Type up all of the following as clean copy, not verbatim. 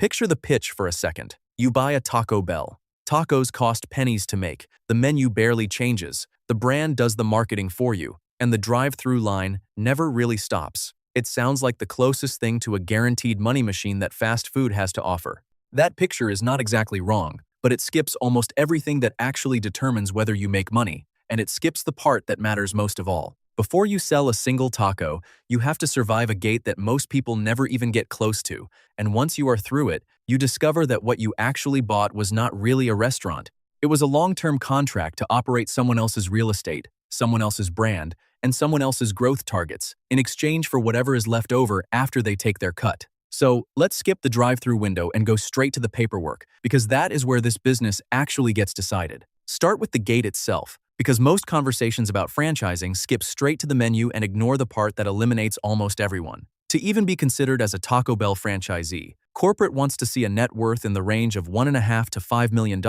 Picture the pitch for a second. You buy a Taco Bell. Tacos cost pennies to make, the menu barely changes, the brand does the marketing for you, and the drive-through line never really stops. It sounds like the closest thing to a guaranteed money machine that fast food has to offer. That picture is not exactly wrong, but it skips almost everything that actually determines whether you make money, and it skips the part that matters most of all. Before you sell a single taco, you have to survive a gate that most people never even get close to, and once you are through it, you discover that what you actually bought was not really a restaurant. It was a long-term contract to operate someone else's real estate, someone else's brand, and someone else's growth targets, in exchange for whatever is left over after they take their cut. So, let's skip the drive-through window and go straight to the paperwork, because that is where this business actually gets decided. Start with the gate itself, because most conversations about franchising skip straight to the menu and ignore the part that eliminates almost everyone. To even be considered as a Taco Bell franchisee, corporate wants to see a net worth in the range of $1.5 to $5 million,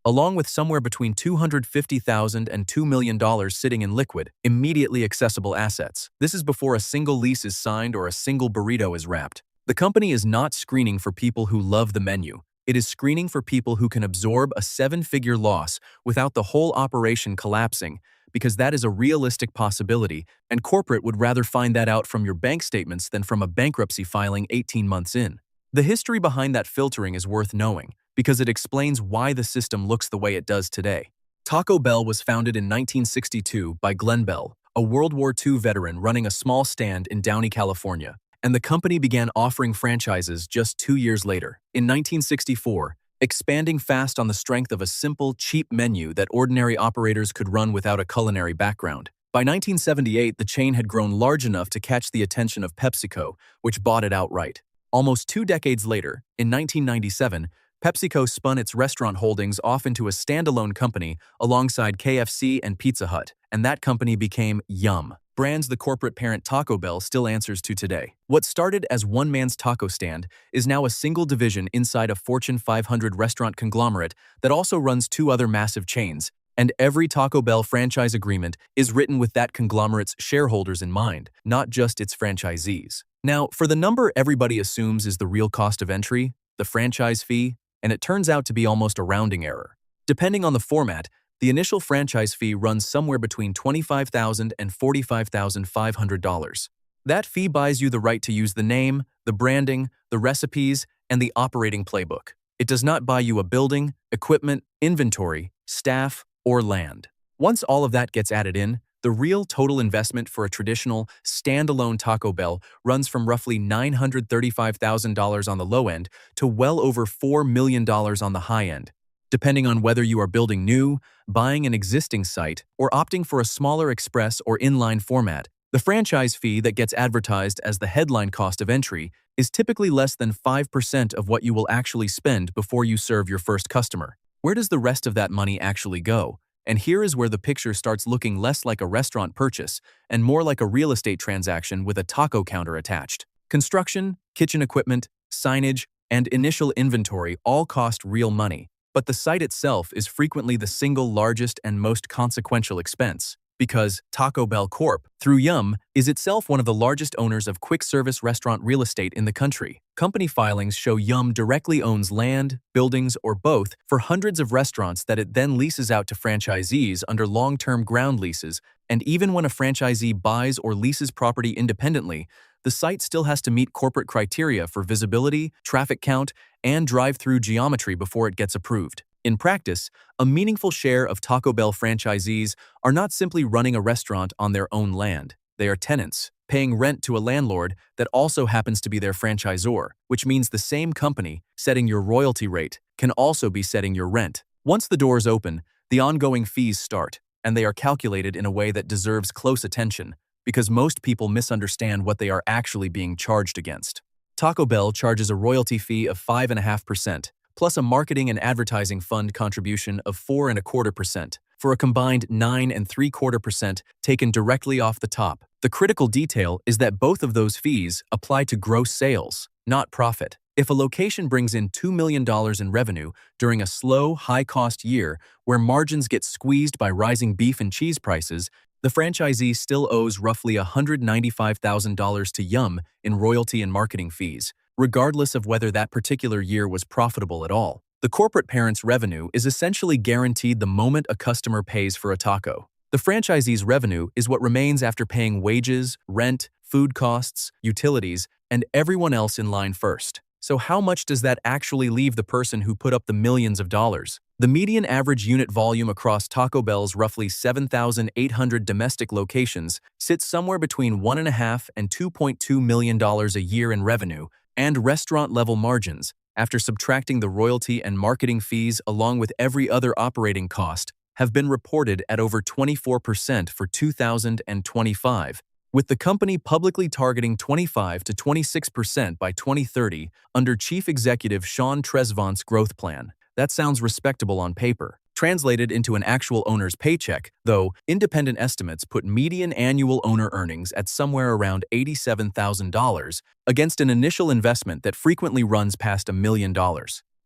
along with somewhere between $250,000 and $2 million sitting in liquid, immediately accessible assets. This is before a single lease is signed or a single burrito is wrapped. The company is not screening for people who love the menu. It is screening for people who can absorb a seven-figure loss without the whole operation collapsing, because that is a realistic possibility, and corporate would rather find that out from your bank statements than from a bankruptcy filing 18 months in. The history behind that filtering is worth knowing, because it explains why the system looks the way it does today. Taco Bell was founded in 1962 by Glenn Bell, a World War II veteran running a small stand in Downey, California, and the company began offering franchises just 2 years later. In 1964, expanding fast on the strength of a simple, cheap menu that ordinary operators could run without a culinary background. By 1978, the chain had grown large enough to catch the attention of PepsiCo, which bought it outright. Almost 2 decades later, in 1997, PepsiCo spun its restaurant holdings off into a standalone company alongside KFC and Pizza Hut, and that company became Yum! Brands the corporate parent Taco Bell still answers to today. What started as one man's taco stand is now a single division inside a Fortune 500 restaurant conglomerate that also runs 2 other massive chains, and every Taco Bell franchise agreement is written with that conglomerate's shareholders in mind, not just its franchisees. Now, for the number everybody assumes is the real cost of entry, the franchise fee, and it turns out to be almost a rounding error. Depending on the format, the initial franchise fee runs somewhere between $25,000 and $45,500. That fee buys you the right to use the name, the branding, the recipes, and the operating playbook. It does not buy you a building, equipment, inventory, staff, or land. Once all of that gets added in, the real total investment for a traditional, standalone Taco Bell runs from roughly $935,000 on the low end to well over $4 million on the high end, depending on whether you are building new, buying an existing site, or opting for a smaller express or inline format. The franchise fee that gets advertised as the headline cost of entry is typically less than 5% of what you will actually spend before you serve your first customer. Where does the rest of that money actually go? And here is where the picture starts looking less like a restaurant purchase and more like a real estate transaction with a taco counter attached. Construction, kitchen equipment, signage, and initial inventory all cost real money, but the site itself is frequently the single largest and most consequential expense, because Taco Bell Corp., through Yum!, is itself one of the largest owners of quick-service restaurant real estate in the country. Company filings show Yum! Directly owns land, buildings, or both for hundreds of restaurants that it then leases out to franchisees under long-term ground leases, and even when a franchisee buys or leases property independently, the site still has to meet corporate criteria for visibility, traffic count, and drive-through geometry before it gets approved. In practice, a meaningful share of Taco Bell franchisees are not simply running a restaurant on their own land. They are tenants, paying rent to a landlord that also happens to be their franchisor, which means the same company setting your royalty rate can also be setting your rent. Once the doors open, the ongoing fees start, and they are calculated in a way that deserves close attention, because most people misunderstand what they are actually being charged against. Taco Bell charges a royalty fee of 5.5%, plus a marketing and advertising fund contribution of 4.25%, for a combined 9.75% taken directly off the top. The critical detail is that both of those fees apply to gross sales, not profit. If a location brings in $2 million in revenue during a slow, high-cost year where margins get squeezed by rising beef and cheese prices, the franchisee still owes roughly $195,000 to Yum! In royalty and marketing fees, regardless of whether that particular year was profitable at all. The corporate parent's revenue is essentially guaranteed the moment a customer pays for a taco. The franchisee's revenue is what remains after paying wages, rent, food costs, utilities, and everyone else in line first. So how much does that actually leave the person who put up the millions of dollars? The median average unit volume across Taco Bell's roughly 7,800 domestic locations sits somewhere between $1.5 and $2.2 million a year in revenue and restaurant-level margins, after subtracting the royalty and marketing fees along with every other operating cost, have been reported at over 24% for 2025, with the company publicly targeting 25 to 26% by 2030 under Chief Executive Sean Tresvant's growth plan. That sounds respectable on paper. Translated into an actual owner's paycheck, though, independent estimates put median annual owner earnings at somewhere around $87,000 against an initial investment that frequently runs past $1 million.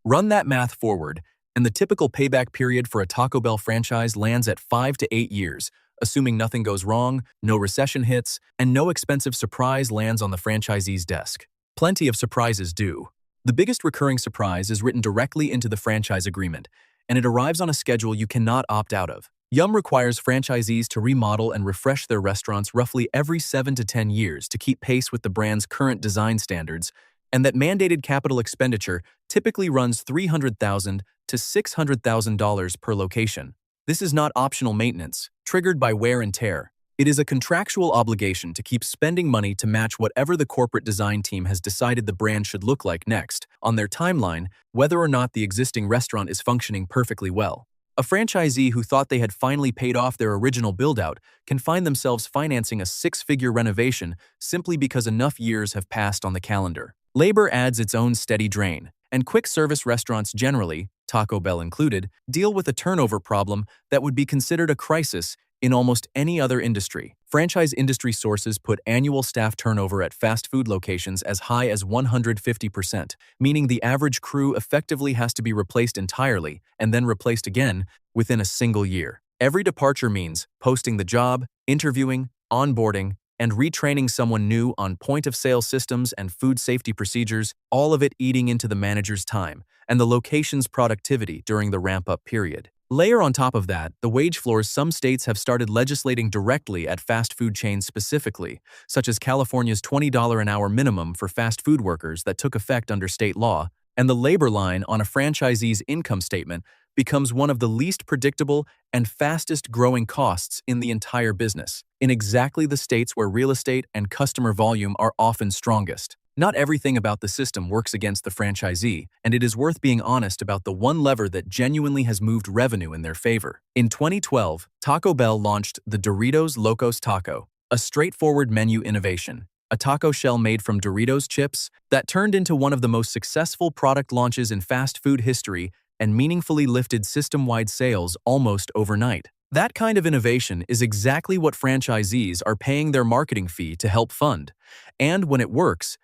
Run that math forward, and the typical payback period for a Taco Bell franchise lands at 5 to 8 years, assuming nothing goes wrong, no recession hits, and no expensive surprise lands on the franchisee's desk. Plenty of surprises do. The biggest recurring surprise is written directly into the franchise agreement, and it arrives on a schedule you cannot opt out of. Yum requires franchisees to remodel and refresh their restaurants roughly every 7 to 10 years to keep pace with the brand's current design standards, and that mandated capital expenditure typically runs $300,000 to $600,000 per location. This is not optional maintenance, triggered by wear and tear. It is a contractual obligation to keep spending money to match whatever the corporate design team has decided the brand should look like next, on their timeline, whether or not the existing restaurant is functioning perfectly well. A franchisee who thought they had finally paid off their original build-out can find themselves financing a six-figure renovation simply because enough years have passed on the calendar. Labor adds its own steady drain, and quick-service restaurants generally, Taco Bell included, deal with a turnover problem that would be considered a crisis in almost any other industry. Franchise industry sources put annual staff turnover at fast food locations as high as 150%, meaning the average crew effectively has to be replaced entirely and then replaced again within a single year. Every departure means posting the job, interviewing, onboarding, and retraining someone new on point-of-sale systems and food safety procedures, all of it eating into the manager's time and the location's productivity during the ramp-up period. Layer on top of that the wage floors some states have started legislating directly at fast food chains specifically, such as California's $20 an hour minimum for fast food workers that took effect under state law, and the labor line on a franchisee's income statement becomes one of the least predictable and fastest growing costs in the entire business, in exactly the states where real estate and customer volume are often strongest. Not everything about the system works against the franchisee, and it is worth being honest about the one lever that genuinely has moved revenue in their favor. In 2012, Taco Bell launched the Doritos Locos Taco, a straightforward menu innovation, a taco shell made from Doritos chips that turned into one of the most successful product launches in fast food history and meaningfully lifted system-wide sales almost overnight. That kind of innovation is exactly what franchisees are paying their marketing fee to help fund. And when it works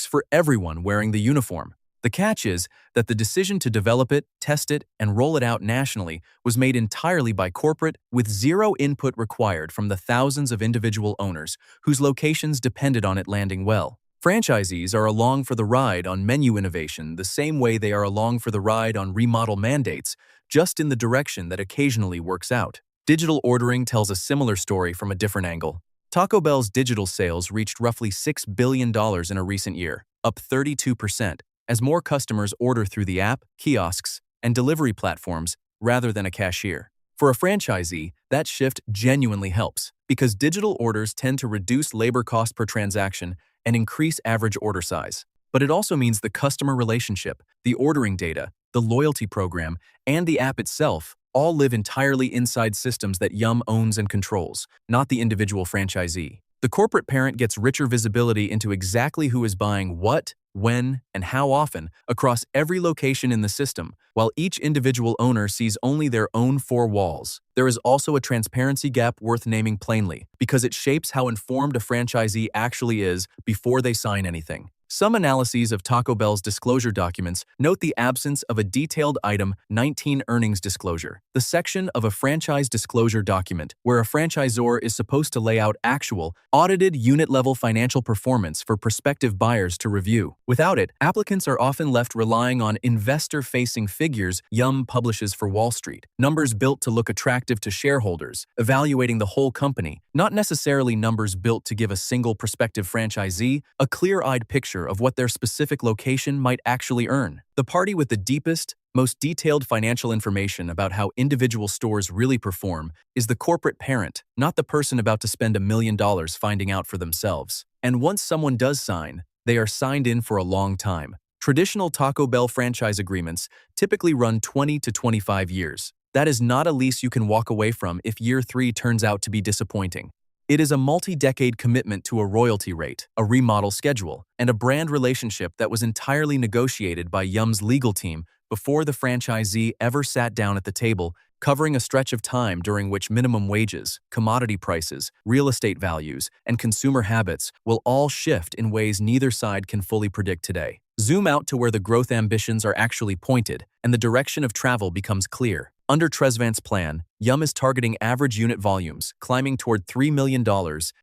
for everyone wearing the uniform. The catch is that the decision to develop it, test it, and roll it out nationally was made entirely by corporate, with zero input required from the thousands of individual owners whose locations depended on it landing well. Franchisees are along for the ride on menu innovation the same way they are along for the ride on remodel mandates, just in the direction that occasionally works out. Digital ordering tells a similar story from a different angle. Taco Bell's digital sales reached roughly $6 billion in a recent year, up 32%, as more customers order through the app, kiosks, and delivery platforms rather than a cashier. For a franchisee, that shift genuinely helps, because digital orders tend to reduce labor cost per transaction and increase average order size. But it also means the customer relationship, the ordering data, the loyalty program, and the app itself all live entirely inside systems that Yum owns and controls, not the individual franchisee. The corporate parent gets richer visibility into exactly who is buying what, when, and how often across every location in the system, while each individual owner sees only their own four walls. There is also a transparency gap worth naming plainly, because it shapes how informed a franchisee actually is before they sign anything. Some analyses of Taco Bell's disclosure documents note the absence of a detailed Item 19 earnings disclosure, the section of a franchise disclosure document where a franchisor is supposed to lay out actual, audited unit-level financial performance for prospective buyers to review. Without it, applicants are often left relying on investor-facing figures Yum publishes for Wall Street, numbers built to look attractive to shareholders, evaluating the whole company, not necessarily numbers built to give a single prospective franchisee a clear-eyed picture of what their specific location might actually earn. The party with the deepest, most detailed financial information about how individual stores really perform is the corporate parent, not the person about to spend $1 million finding out for themselves. And once someone does sign, they are signed in for a long time. Traditional Taco Bell franchise agreements typically run 20 to 25 years. That is not a lease you can walk away from if year 3 turns out to be disappointing. It is a multi-decade commitment to a royalty rate, a remodel schedule, and a brand relationship that was entirely negotiated by Yum's legal team before the franchisee ever sat down at the table, covering a stretch of time during which minimum wages, commodity prices, real estate values, and consumer habits will all shift in ways neither side can fully predict today. Zoom out to where the growth ambitions are actually pointed, and the direction of travel becomes clear. Under Tresvant's plan, Yum is targeting average unit volumes, climbing toward $3 million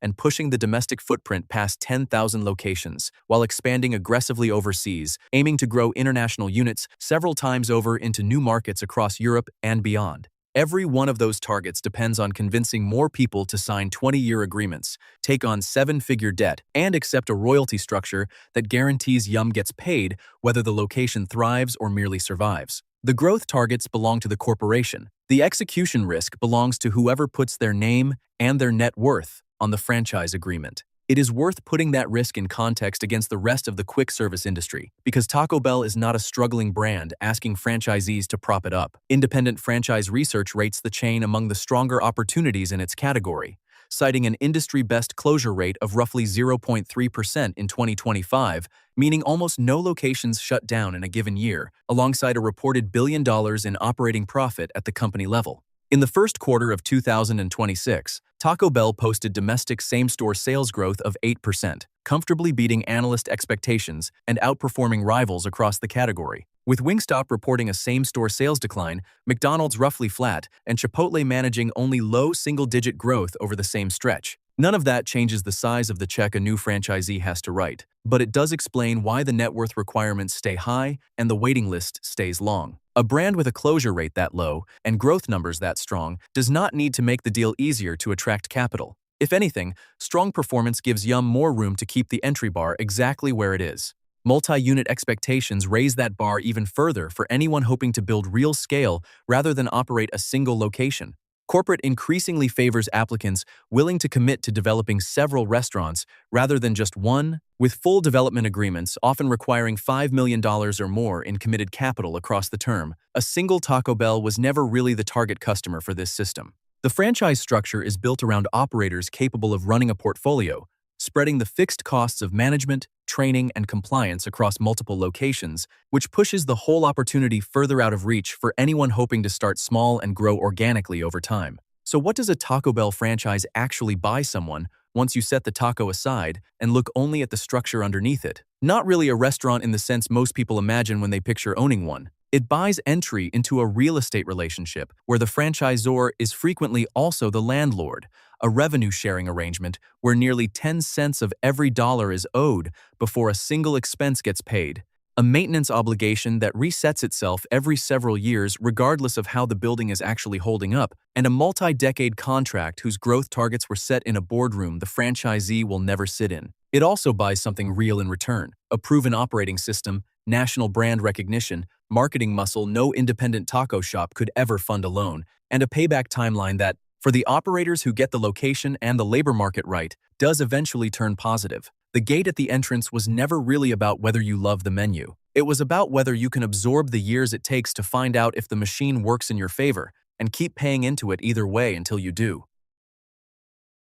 and pushing the domestic footprint past 10,000 locations, while expanding aggressively overseas, aiming to grow international units several times over into new markets across Europe and beyond. Every one of those targets depends on convincing more people to sign 20-year agreements, take on 7-figure debt, and accept a royalty structure that guarantees Yum gets paid whether the location thrives or merely survives. The growth targets belong to the corporation. The execution risk belongs to whoever puts their name and their net worth on the franchise agreement. It is worth putting that risk in context against the rest of the quick service industry, because Taco Bell is not a struggling brand asking franchisees to prop it up. Independent franchise research rates the chain among the stronger opportunities in its category, citing an industry-best closure rate of roughly 0.3% in 2025, meaning almost no locations shut down in a given year, alongside a reported $1 billion in operating profit at the company level. In the first quarter of 2026, Taco Bell posted domestic same-store sales growth of 8%, comfortably beating analyst expectations and outperforming rivals across the category. With Wingstop reporting a same-store sales decline, McDonald's roughly flat, and Chipotle managing only low single-digit growth over the same stretch. None of that changes the size of the check a new franchisee has to write, but it does explain why the net worth requirements stay high and the waiting list stays long. A brand with a closure rate that low and growth numbers that strong does not need to make the deal easier to attract capital. If anything, strong performance gives Yum more room to keep the entry bar exactly where it is. Multi-unit expectations raise that bar even further for anyone hoping to build real scale rather than operate a single location. Corporate increasingly favors applicants willing to commit to developing several restaurants rather than just one, with full development agreements often requiring $5 million or more in committed capital across the term. A single Taco Bell was never really the target customer for this system. The franchise structure is built around operators capable of running a portfolio, spreading the fixed costs of management, training, and compliance across multiple locations, which pushes the whole opportunity further out of reach for anyone hoping to start small and grow organically over time. So what does a Taco Bell franchise actually buy someone once you set the taco aside and look only at the structure underneath it? Not really a restaurant in the sense most people imagine when they picture owning one. It buys entry into a real estate relationship where the franchisor is frequently also the landlord, a revenue-sharing arrangement where nearly 10 cents of every dollar is owed before a single expense gets paid, a maintenance obligation that resets itself every several years regardless of how the building is actually holding up, and a multi-decade contract whose growth targets were set in a boardroom the franchisee will never sit in. It also buys something real in return, a proven operating system, national brand recognition, marketing muscle no independent taco shop could ever fund alone, and a payback timeline that, for the operators who get the location and the labor market right, does eventually turn positive. The gate at the entrance was never really about whether you love the menu. It was about whether you can absorb the years it takes to find out if the machine works in your favor and keep paying into it either way until you do.